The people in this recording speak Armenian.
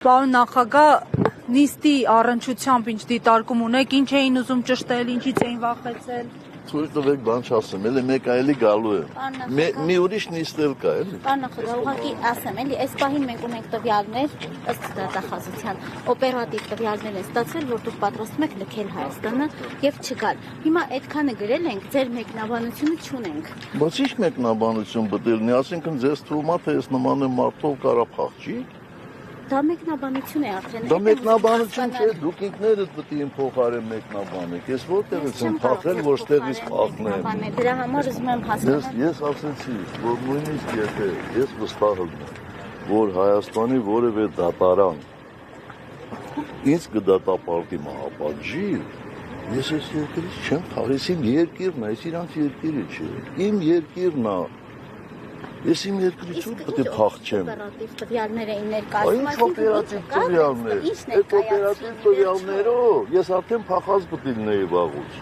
Պարոն նախագահ, նիստի առնչությամբ ինչ դիտարկում ունեք, ինչ էին ուզում ճշտել, ինչից էին վախեցել։ Ցույց տվեք, բան չասեմ, էլի մեկ այլի գալու է։ Մի ուրիշ նիստ էլ կա, էլի։ Պարոն նախագահ, ուղղակի ասեմ, էլի, այս պահին մենք ունենք տվյալներ, ըստ դատախազության, օպերատիվ տվյալներ են ստացել, որ դուք պատրաստում եք լքել Հայաստանը եւ չգալ։ Հիմա այդքանը գրել ենք, ձեր մեկնաբանությունը չունենք։ Բայց ի՞նչ մեկնաբանություն բդելնի, ասենքն ձեզ թվում է, թե այս նման մարդով կարա փախչի։ Դա մեկնաբանություն է արդեն։ Դա մեկնաբանություն չէ, դուք ինքներդ պետք է փոխարեն մեկնաբանեք։ Ես որտեղից եմ փախել, որ ստեղից փախնեմ։ Դրա համար ուզում եմ հասկանալ։ Ես ասեցի, որ նույնիսկ եթե ես վստահ եմ, որ Հայաստանի որևէ դատարան ինձ կդատապարտի մահապատժի, ես այս երկրից չեմ փախել, իմ երկիրն է, այս իրանց երկիրը չէ։ Իմ երկիրն է։ Ես իմ երկրից ու պետք է փախչեմ։ Օպերատիվ տվյալներ էին ներկայացնում, Ինչ օպերատիվ տվյալներ։ Այդ օպերատիվ տվյալներով ես արդեն փախած պետք է լինեի վաղուց։